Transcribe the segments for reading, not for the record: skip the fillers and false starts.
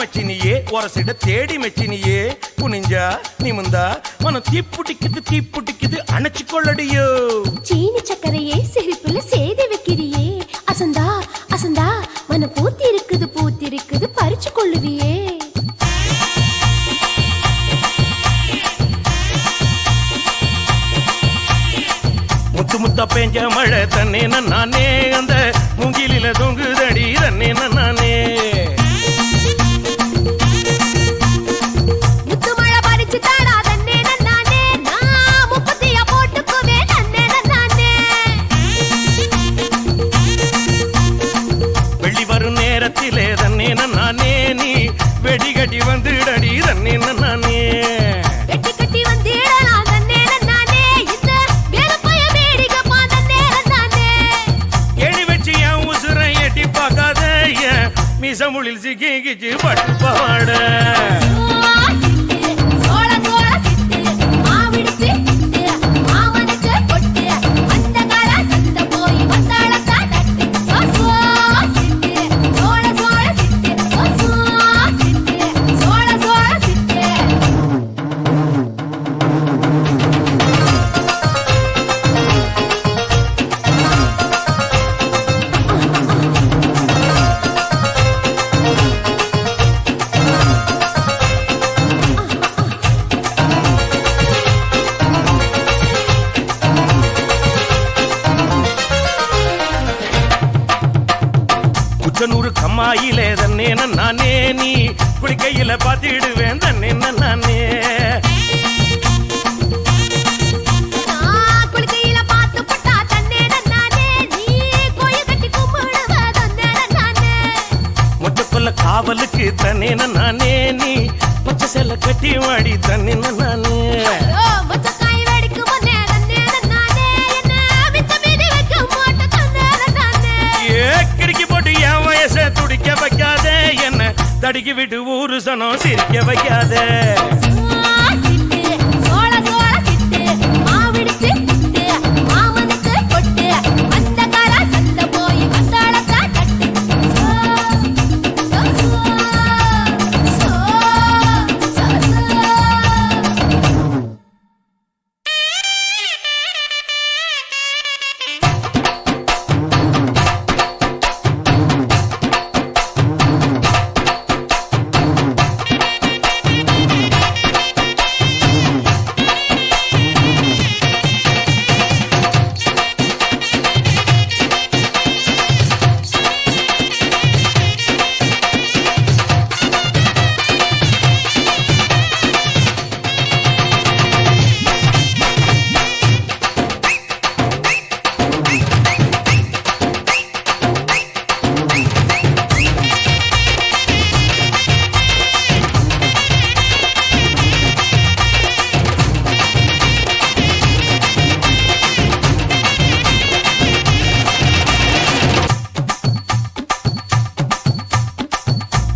மச்சினியே ஒரசிட தேடி மச்சினியே குனிஞ்சா நிமிந்தா மனம் தீப்புட்டிக்குது அணைச்சு கொள்ளடியோ சீனி சக்கரையே சிரிப்புல சேதி வைக்கிறியே அசந்தா அசந்தா மனம் பூத்தி இருக்குது பறிச்சு கொள்ளுவியே முத்து முத்தா பெஞ்ச மழை தன்னே நானே அந்த மூங்கிலில தொங்குதடி தன்னே நானே முத்து மழை பறிச்சு தாடா தன்னே நானே நான் முப்பத்தியா போட்டுக்குவே தன்னே நானே வெள்ளி வரும் நேரத்திலே தன்னே நானே நீ வெடிகட்டி வந்துடடி தன்னே நானே கட்டி வந்திடலாம் தன்னே நானே இந்த வேலப்பைய வேடிக்கப்பா தன்னே நானே எடி வச்சு என் உசுரை எட்டி பார்க்காத என் மிசமுளில் சிக்கிச்சு பட்டு பாட சோழ சோழ சிட்டு மாவிடுச்சு மாமனுக்கு பொட்டு அந்த கால சந்த போய் வந்தாளக்கா தட்டு சிட்டு சோழ சோழ சிட்டு சோழ சோழ சிட்டு குச்சனூர் கம்மாயிலே தன்னே நானே நீ குளிக்கையில பாத்திடுவேன் தன்னே நானே நான் குளிக்கையில பாத்து பட்டா தன்னே நானே நீ கோயில் கட்டி கும்பிடுவ தன்னே நானே மொச்சக்கொல்ல காவலுக்கு தன்னே நானே நீ பச்சை செல்ல கட்டி வாடி தன்னே நானே ஓ மொச்சக்காய் வெடிக்கு முன்னே தன்னே நானே என்ன வித்த மீதி வைக்க மாட்ட தன்னே நானே ஏ கிறுக்கி போட்டு என் வயசை துடிக்க வைக்காத என்ன தடுக்கி விட்டு ஊரு சனம் சிரிக்க வைக்காத சிட்டு சோழ சோழ சிட்டு மாவிடுச்சு மாமனுக்கு பொட்டு அந்த கால சந்த போய் வந்தாளக்கா தட்டு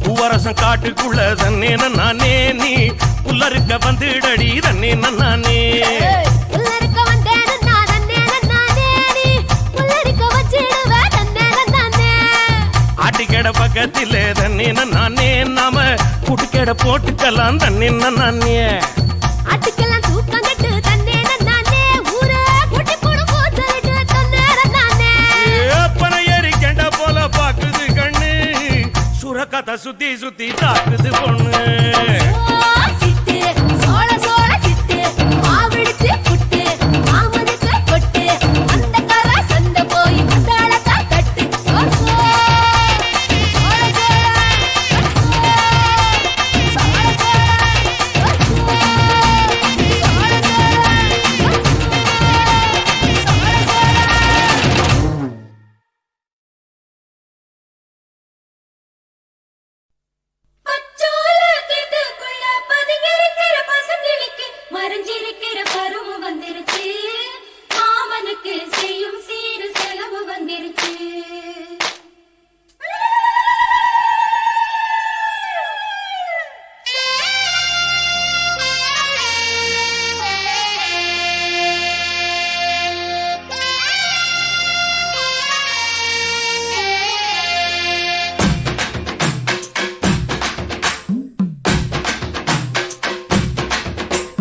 பூவரசம் காட்டுக்குள்ள தன்னே நானே நீ புல்லறுக்க வந்துடடி தன்னே நானே புல்லறுக்க வந்தேன் நான் தன்னே நானே நீ புல்லறுக்க வச்சிடுவ தன்னே நானே ஆட்டிக்கடை பக்கத்திலே தன்னே நானே நாம கூட்டுக்கடை போட்டுக்கலாம் தன்னே நானே ஆட்டுக்கெல்லாம் தூக்கம் கட்டு தன்னே நானே ஊரே கூட்டி போடு போச்சலிட்டு தன்னே நானே ஏப்பன ஏறி கெண்ட போல பாக்குது கண்ணு சுரக்கத்தை சுத்தி தாக்குது பொண்ணு சிட்டு சோழ சோழ சிட்டு மாவிடுச்சு புட்டு மாமனுக்கு பொட்டு அந்த கால சந்த போய் வந்தாளக்கா தட்டு சோழ பச்சோல கிட்டுக்குள்ள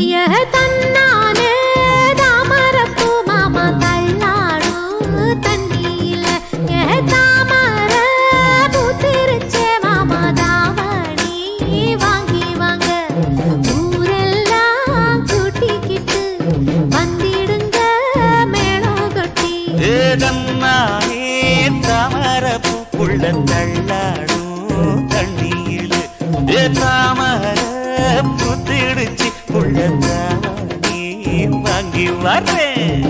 தன்னானே தாமரப்பூ மாமா தள்ளாடும் தண்ணியில தாமர பூத்திருச்சே மாமா தாவணி வாங்கி வாங்க ஊரெல்லாம் கூட்டிக்கிட்டு வந்திடுங்க மேளம் கொட்டி தன்னானே தாமரப்பூக்குள்ள தள்ளாடும் தண்ணியில் தாமர புத்திடுச்சு நீ வாங்கி வர்றேன்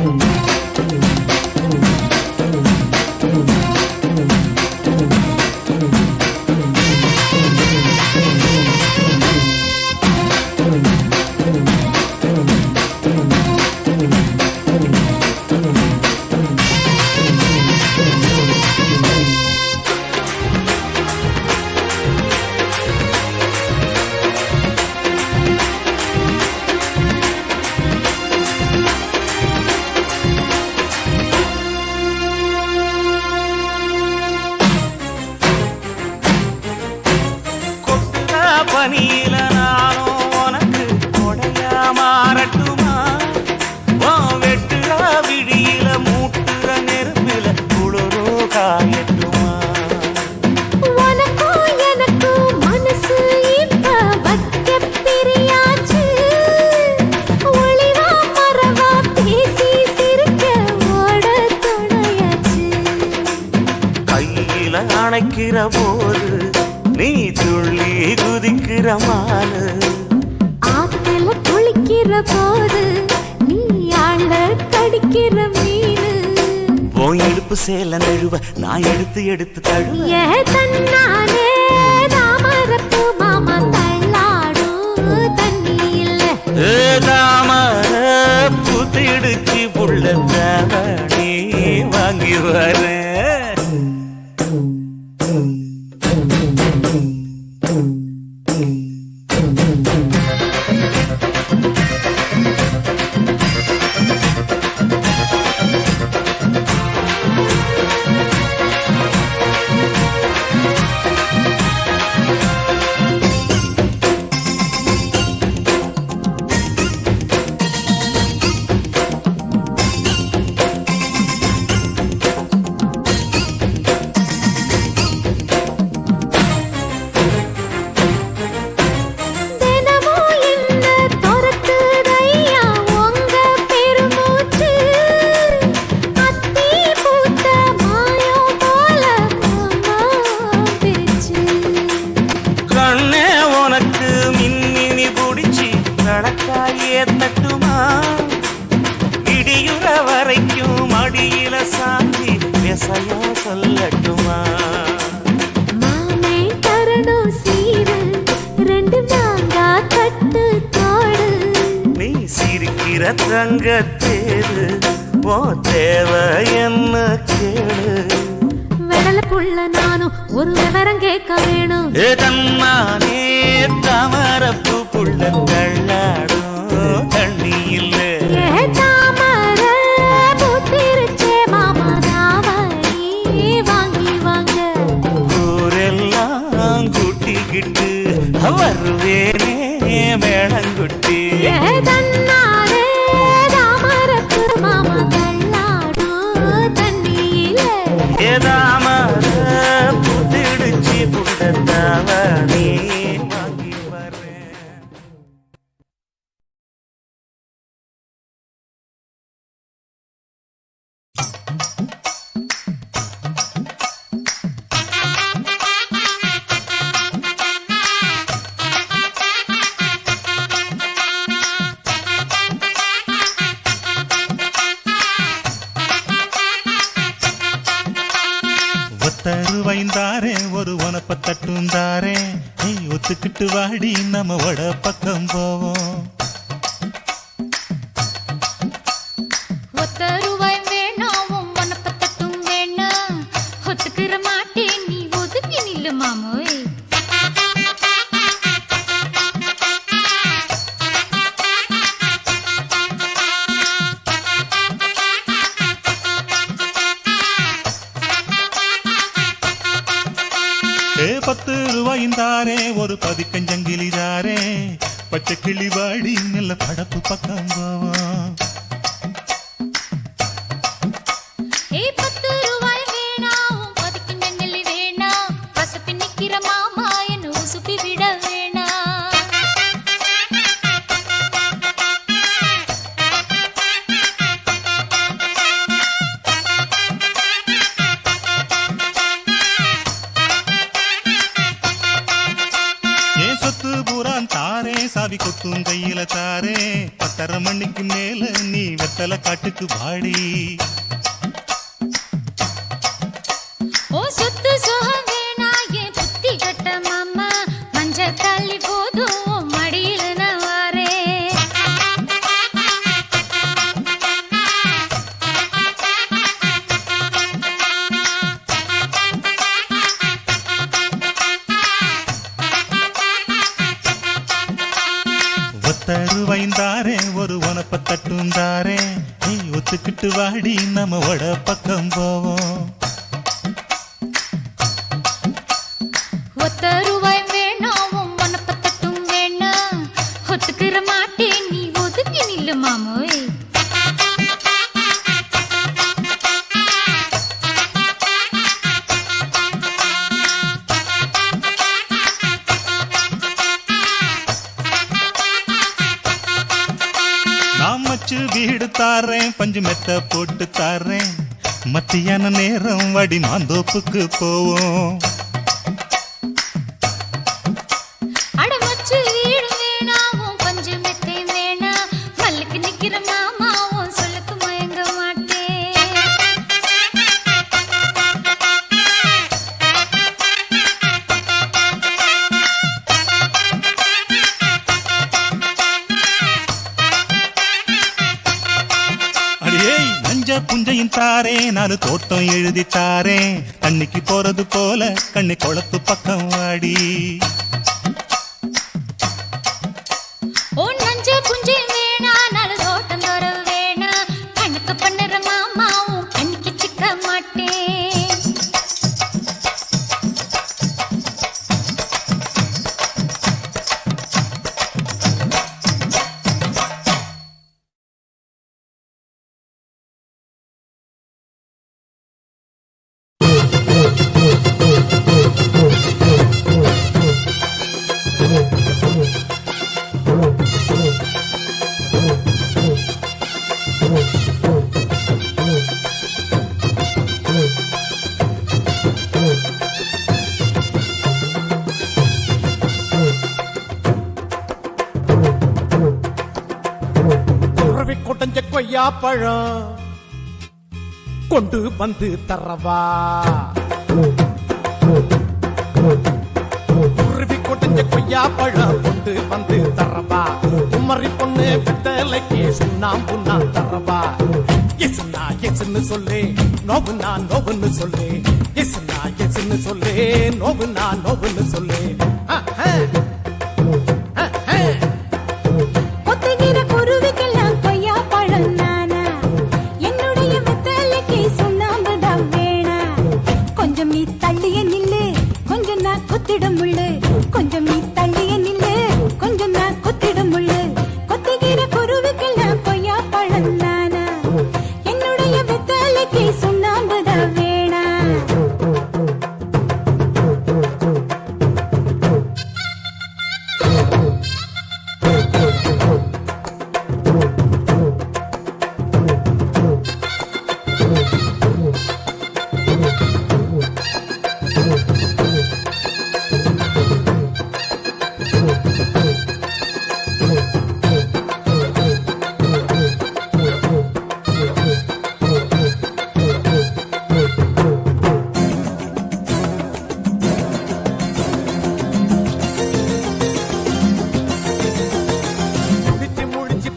பனியில நானும் உனக்கு கொடையா மாறட்டுமா வெட்டுற விழியில மூட்டுற நெருப்பில குளிரோ காயட்டுமா உனக்கும் எனக்கும் மனசு இப்ப வைக்க பிரியாச்சு ஒளிவா மரவா பேசி சிரிக்க ஓட துணையாச்சு கையில அணைக்கிற போது நீ துள்ளி குதிக்கிற மானு ஆத்துல குளிக்கிற போது நீ ஆள கடிக்கிற மீனு போய் இடுப்பு சேல நழுவ நான் எடுத்து எடுத்து தழுவ தன்னானே தாமரப்பூ மாமா தள்ளாடும் தண்ணியில தாமர புத்திடுச்சு புள்ள தாவணி வாங்கி வரேன் தட்டுமா இடியுற வரைக்கும் மடியில சாந்தி விசையா சொல்லட்டுமா மாமே தரணும் சீரு ரெண்டு மாங்கா கட்டு தோடு நீ சிரிக்கிற தங்கத்தேரு ஓ தேவை என்ன கேளு வெடலுக்குள்ள நானும் ஒரு விவரம் கேட்க வேணும் தன்னானே தாமரப்பூ புள்ள தள்ளாடும் தண்ணி இல்ல தாமர பூத்திருச்சே மாமா தாவணி வாங்கி வாங்க ஊரெல்லாம் கூட்டிக்கிட்டு வருவேனே மேளங்குட்டி தன்னானே தாமரப்பூ மாமா தள்ளாடும் தண்ணியில தாமர புத்திடுச்சு புள்ள தாவணி வாங்கி வரேன் வைந்தாரே ஒரு உனப்ப தட்டுந்தாரே நீ ஒத்துக்கிட்டு வாடி நம்ம வட பக்கம் போவோம் ஒத்த ரூபாய் வேணாம் உனப்ப தட்டும் வேணாம் ஒத்துக்கிற மாட்டேன் நீ ஒதுக்கி நில்லு மாமோய் ₹10 ஒரு பதிக்கஞ்சங்கிலிதாரே பச்சை கிளி வாடி மெல்ல படப்பு பக்கம் போவோம். சாவி கொத்தும் கையில தாரே 10:30 மணிக்கு மேல நீ வெத்தல காட்டுக்கு வாடி. ஓ சொத்து சோகம் வேணா என் புத்தி கட்ட மாமா மஞ்ச தள்ளி போதும் மடியில நான் வாரே. ஒத்தருவைந்தாரே ஒரு உனப்ப தட்டுந்தாரே நீ ஒத்துக்கிட்டு வாடி நம்ம வட பக்கம் போவோம். ஒத்தருவாய் வேணாம் உனப்ப தட்டும் வேணா ஒத்துக்கிற மாட்டேன் நீ ஒதுக்கி நில்லு மாமோய். மச்சு வீடு தாரேன் பஞ்சு மெத்த போட்டு தாரேன் மத்தியான நேரம் வடி மாந்தோப்புக்கு போவோம். அடமச்சு வீடு வேணாவும் பஞ்சு மெத்தை வேணா மல்லுக்கு நிக்கிற மாமாவும் சொல்லுக்கு மயங்க மாட்டேன். புஞ்சையும் தாரே 4 தோட்டம் எழுதி தாரே தண்ணிக்கு போறது போல கண்ணி குளத்து பக்கம் வாடி. ஓ நஞ்ச புஞ்சை வேணா 4 தோட்டம் தர வேணா கணக்கு பண்ணுற மாமாவும் கண்ணிக்கு சிக்க மாட்டேன். கொட்டஞ்ச கொய்யா பழம் கொண்டு வந்து தரவா. குருவி கொட்டஞ்ச கொய்யா பழம் கொண்டு வந்து தரவா. குமரி பொண்ணு பித்தலைக்கு சுண்ணாம்பு நான் தரவா. எஸ்னா எஸ்ன்னு சொல்லு நோவுனா நோவுன்னு சொல்லு. எஸ்னா எஸ்ன்னு சொல்லு நோவுனா நோவுன்னு சொல்லு. கொஞ்சம் நீ தள்ளிய நில்லு கொஞ்சம் நான் கொத்திடும் முள்ளு. கொத்துகிற குருவிக்கெல்லாம் கொய்யா பழம் நானா என்னுடைய வெத்தலைக்கு சுண்ணாம்புதான் வேணா.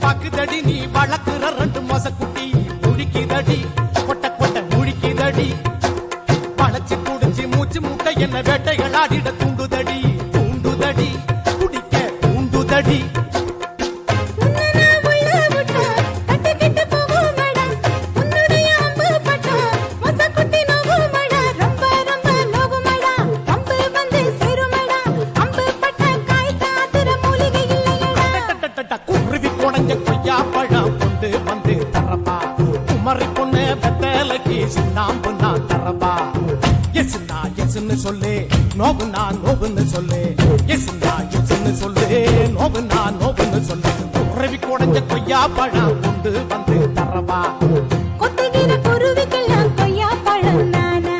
பாக்குதடி நீ வளர்க்குற 2 மாசக்குட்டி முழிக்குதடி கொட்ட கொட்ட முழிக்குதடி. பழச்சு குடிச்சு மூச்சு முட்டை என்ன வேட்டைகள் ஆடிட தூண்டுதடி தூண்டுதடி குடிக்க தூண்டுதடி. நோவுனா நோவுன்னு சொல்லு எசுனா எசுன்னு சொல்லு நோவுனா நோவுன்னு சொல்லு உறவி குடைஞ்ச கொய்யா பழம் கொண்டு வந்து தரவா கொத்துகிற குருவிக்கெல்லாம் கொய்யா பழம் நானா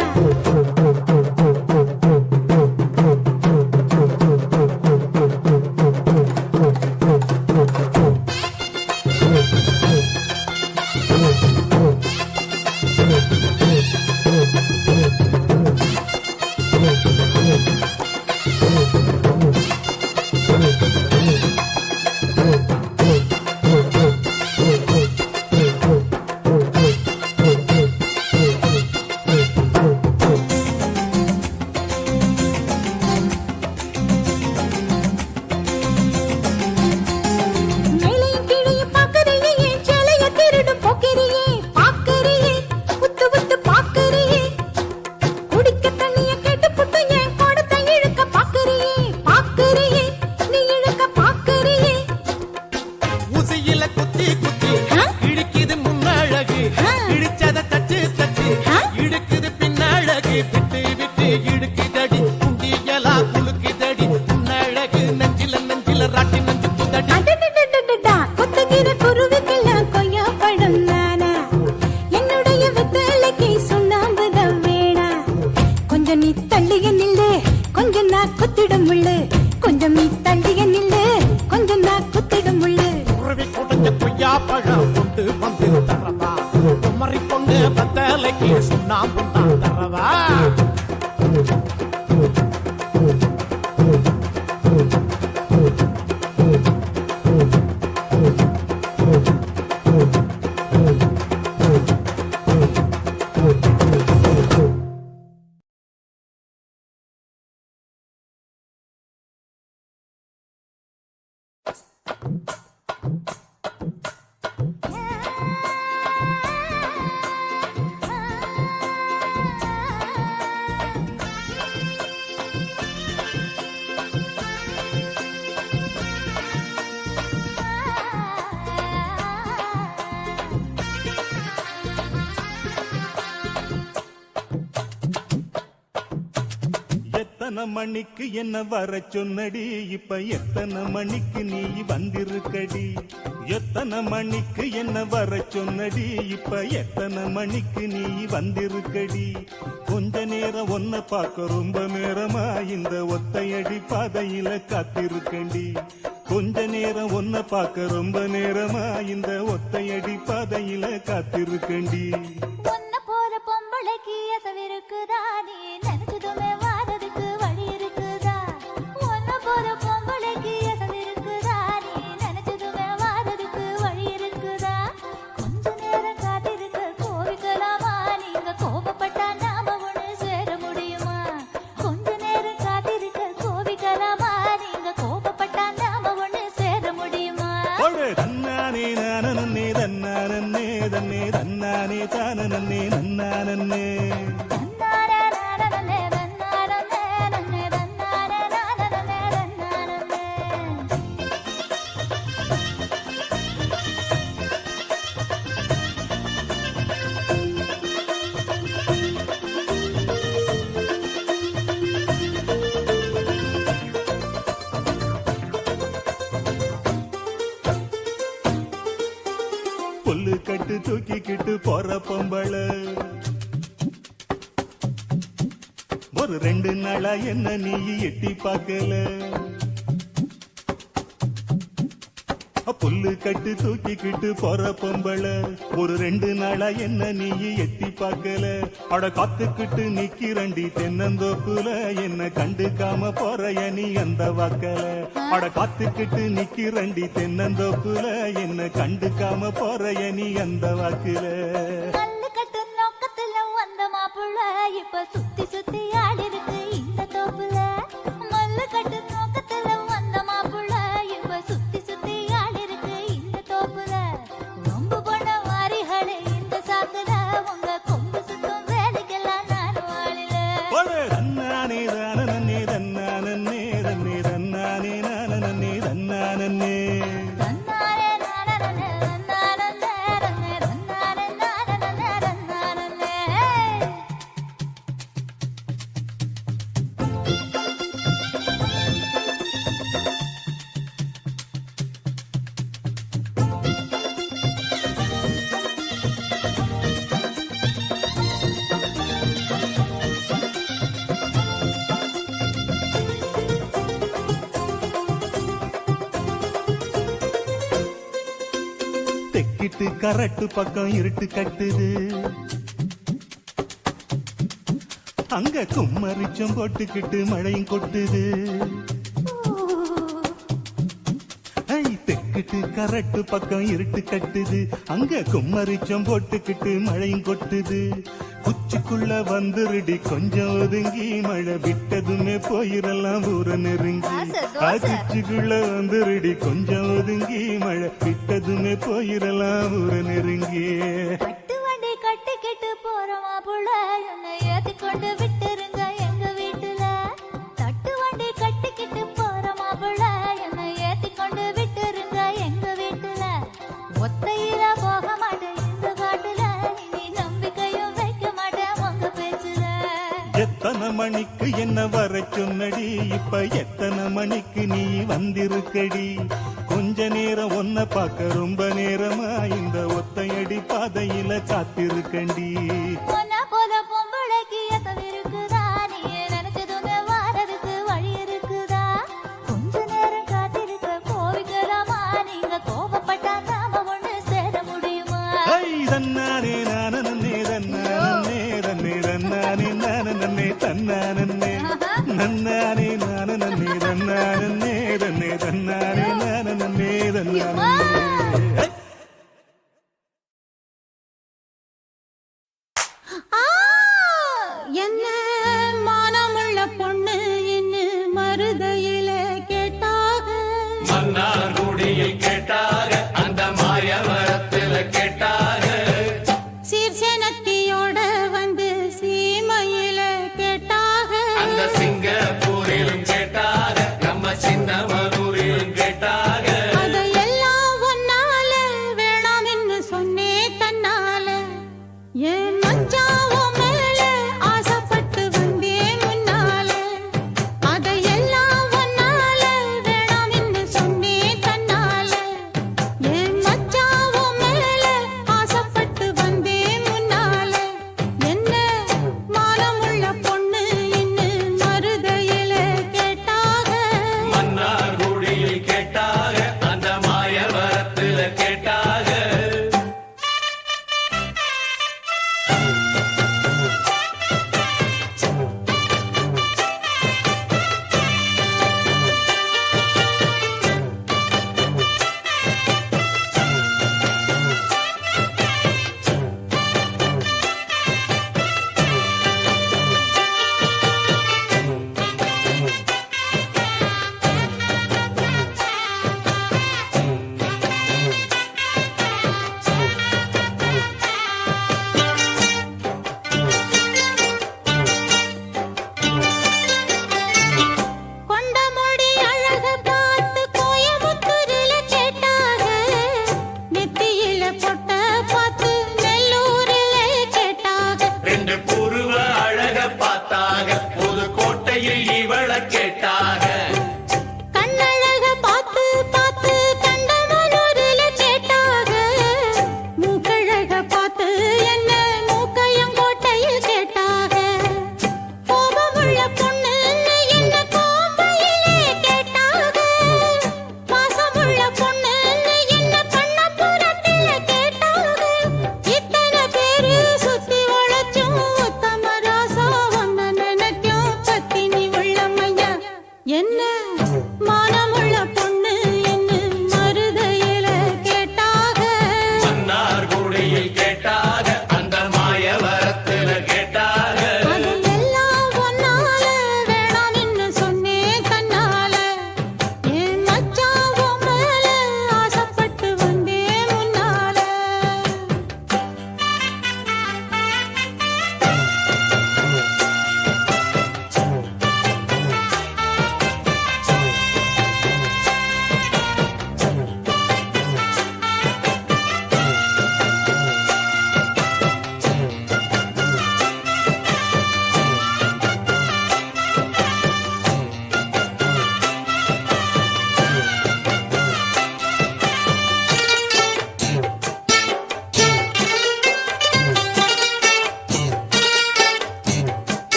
எத்தனை மணிக்கு என்ன வர சொன்னடி இப்ப எத்தனை மணிக்கு நீ வந்திருக்கடி எத்தனை மணிக்கு என்ன வர சொன்னடி இப்ப எத்தனை மணிக்கு நீ வந்திருக்கடி கொஞ்ச நேரம் ஒன்ன பார்க்க ரொம்ப நேரமா இந்த ஒத்தையடி பாதையில காத்திருக்கண்டி கொஞ்ச நேரம் ஒன்ன பார்க்க ரொம்ப நேரமா இந்த ஒத்தையடி பாதையில காத்திருக்கண்டி உன்னை போல பொம்பளைக்கு எசவிருக்குதா நீ நினைச்சதுமே வாரதுக்கு வழி இருக்குதா உன்னை போல பொம்பளைக்கு எசவிருக்குதா நீ நினைச்சதுமே வாரதுக்கு வழி இருக்குதா கொஞ்ச நேரம் காத்திருக்க கோவிக்கலாமா நீங்க கோபப்பட்டா நாம ஒண்ணு சேர முடியுமா கொஞ்ச நேரம் காத்திருக்க கோவிக்கலாமா நீங்க கோபப்பட்டா நாம ஒண்ணு சேர முடியுமா தன்னானே நானே தன்னானே தன்னே தன்னானே தானே நன்னானே புல்லு கட்டு தூக்கிக்கிட்டு போற பொம்பள ஒரு 2 நாளா என்ன நீ எட்டி பார்க்கல புல்லு கட்டு தூக்கிக்கிட்டு போற பொம்பள ஒரு 2 நாளா என்ன நீ எட்டி பார்க்கல அட காத்துக்கிட்டு நிக்கிறண்டி தென்னந்தோப்புல என்ன கண்டுக்காம போறைய நீ அந்த வாக்கல அட காத்துக்கிட்டு நிக்கிறண்டி தென்னந்தோப்புல என்ன கண்டுக்காம போறைய நீ அந்த வாக்குல கட்டு நோக்கத்துல வந்த மாப்புள்ள இப்ப சுத்தி சுத்தி ஆடி இருக்கு இந்த தோப்புல மல்லு கட்டு நோக்கத்துல வந்த மாப்புள்ள இப்ப சுத்தி சுத்தி ஆடி இருக்கு இந்த தோப்புல ரொம்ப பொண்ண வாரிகளே இந்த சாக்குல உங்க கொம்பு சுத்தம் வேலைக்கெல்லாம் நான் வாழில தன்னானே தானே தன்னானே தன்னே தன்னானே நானே தன்னானே தெக்கிட்டு கரட்டு பக்கம் இருட்டு கட்டுது அங்க கும்மரிச்சம் போட்டுக்கிட்டு மழையும் கொட்டுது தெக்கிட்டு கரட்டு பக்கம் இருட்டு கட்டுது அங்க கும்மரிச்சம் போட்டுக்கிட்டு மழையும் கொட்டுது உச்சிக்குள்ள வந்துருடி கொஞ்சம் ஒதுங்கி மழை விட்டதுமே போயிரலாம் ஊர நெருங்கி உச்சிக்குள்ள வந்துருடி கொஞ்சம் ஒதுங்கி மழை விட்டதுமே போயிரலாம் ஊர நெருங்கி கட்டு வண்டி கட்டிக்கிட்டு போறோமா புள்ள என்னை ஏத்தி கொண்டு விட்டுருங்க எங்க வீட்டுல தட்டு வண்டி கட்டிக்கிட்டு போறோமா புள்ள என்னை ஏத்தி கொண்டு விட்டுருங்க எங்க வீட்டுல ஒத்தையில போக மாட்டேன் இந்த காட்டுல இனி நம்பிக்கையும் வைக்க மாட்டேன் உங்க பேச்சுல எத்தனை மணிக்கு என்ன வர சொன்னடி இப்ப எத்தனை மணிக்கு நீ வந்திருக்கடி கொஞ்ச நேரம் ஒன்ன பார்க்க ரொம்ப நேரமா இந்த ஒத்தையடி பாதையில காத்திருக்கண்டி உன்னை போல பொம்பளைக்கு எத்தனை இருக்குதா நீ நினைச்சதுமே வாரதுக்கு வழி இருக்குதா கொஞ்ச நேரம் காத்திருக்க கோவிக்கலாமா நீங்க கோபப்பட்டா நாம ஒண்ணு சேர முடியுமா தன்னானே நானே தன்னானே தன்னே தன்னானே நானே தன்னானே நன்னானே நானே தன்னானே தன்னே தன்னானே நானே தன்னானே என்ன மானமுள்ள பொண்ணு இன்னு மருதையில கேட்டாக மன்னார்குடியில் கேட்டாக அந்த மாயவரத்தில் கேட்டாக சீர்சனத்தியோட வந்து சீமையில கேட்டாக அந்த சிங்கப்பூரிலும் கேட்டாக நம்ம சின்னமனூரிலும் கேட்டாக அதையெல்லாம் ஒன்னால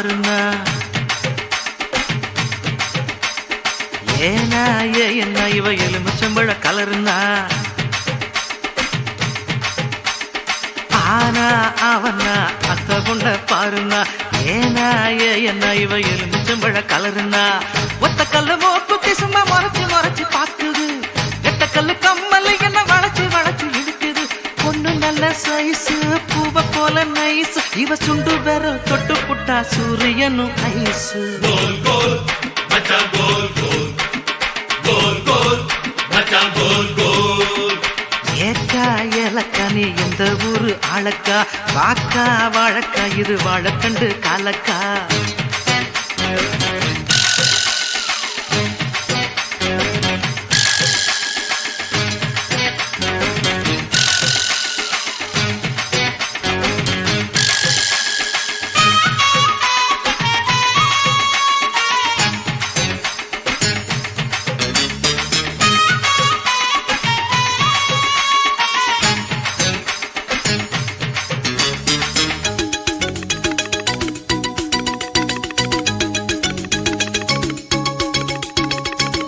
பாருன்னா ஏனா என்ன இவ எலுமிச்சம்பழ கலருன்னா ஆனா அவனா அத்த பொண்ண பாருன்னா ஏனா என்ன இவ எலுமிச்சம்பழ கலருன்னா ஒத்த கல்லு மோக்குத்தி சும்மா முறைச்சு முறைச்சு பாக்குது எத்த கல்லு கம்மல் என்ன வளைச்சு வளைச்சு இழுக்குது பொண்ணு நல்ல சைஸ் பூவ போல நைஸ் இவ சுண்டு பெற தொட்டு புட்டா சூரியனும் ஐஸ் கோல் கோல் மச்சான் கோல் கோல் கோல் கோல் மச்சான் கோல் கோல் ஏக்கா ஏலக்கா நீ எந்த ஊரு ஆளக்கா வாக்கா வாழக்கா இது வாழக்கண்டு காலக்கா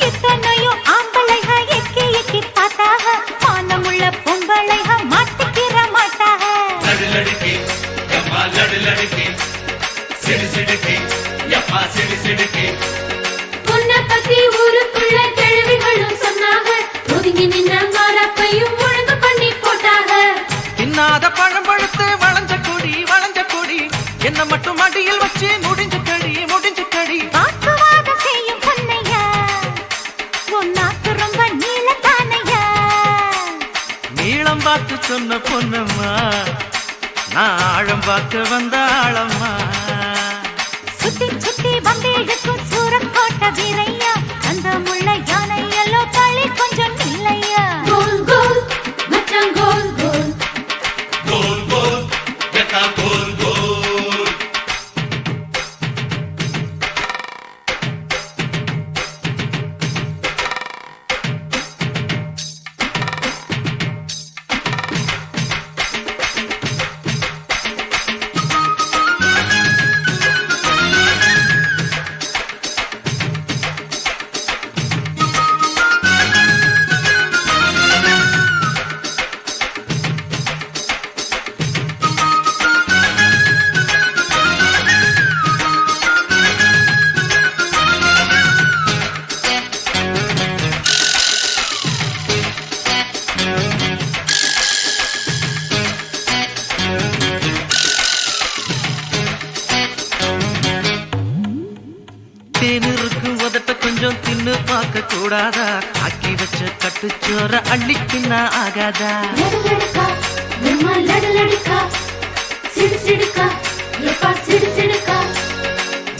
எத்தனையோ ஆம்பளைக எக்கி எக்கி பார்த்தாக மானமுள்ள பொம்பளைக மாட்டிக்கிற மாட்டாக லடு லடுக்கி யப்பா லடு லடுக்கி சிடு சிடுக்கி யப்பா சிடு சிடுக்கி உன்னை பத்தி ஊருக்குள்ள கிழவிகளும் சொன்னாங்க ஒதுங்கி நின்ன மாறப்பையும் ஒழுங்கு பண்ணி போட்டாங்க தின்னாத பழம் பழுத்து வளைஞ்ச கொடி என்ன மட்டும் அடியில் வச்சு முடிஞ்சு கடி வாக்குவாத செய்யும் பொன்னையா உன் நாக்கு ரொம்ப நீளத்தானையா நீளம் பார்த்து சொன்ன பொன்னம்மா நான் ஆழம் பார்க்க வந்த ஆழம்மா சுத்தி சுத்தி வந்தேழுக்கும் சூரக்கோட்ட வீரையா அந்த முள்ள யானை எல்லோ களி கொஞ்சம் இல்லையா கோல் கோல் மச்சான் கோல் கோல் கோல் கோல் யக்கா கோல் கோல் தேனிருக்கு உதட்ட கொஞ்சம் தின்னு பார்க்க கூடாதா ஆக்கி வச்ச கட்டுச்சோற அள்ளிக்கின்னா ஆகாதா லடுலடுக்கா நிம்மா லடுலடுக்கா சிடு சிடுக்கா எப்பா சிடு சிடுக்கா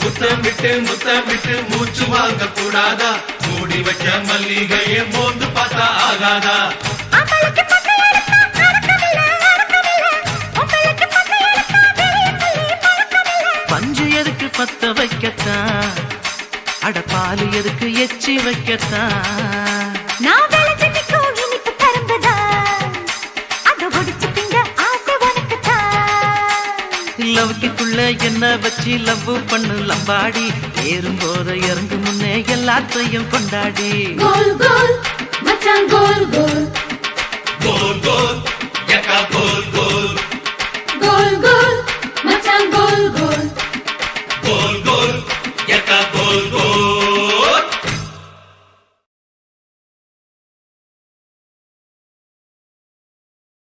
முத்தம் விட்டு மூச்சு வாங்க கூடாதா மூடி வச்ச மல்லிகையே மோந்து பார்த்தா ஆகாதா அவளுக்கு பக்கை எடுத்தா அடக்கமில்லை உங்களுக்கு பக்கை எடுத்தா வெளியே சொல்லி பழக்கமில்லை பஞ்சு எதுக்கு பத்த வைக்கத்தான் அட பாலு எதுக்கு எச்சி வைக்கத்தான் நான் விளைஞ்சு நிற்கும் இனிப்பு கரும்புதான் அதை ஒடிச்சு திங்க ஆசை உனக்குத்தான் லவ்க்குள்ள என்ன வச்சு லவ் பண்ணு லம்பாடி ஏறும் போத இறங்கு முன்னே எல்லாத்தையும் கொண்டாடி கோல் கோல் மச்சான் கோல் கோல் கோல் கோல் யக்கா கோல் கோல் கோல் கோல் மச்சான் கோல் கோல் கோல் கோல் யக்கா கோல் கோல்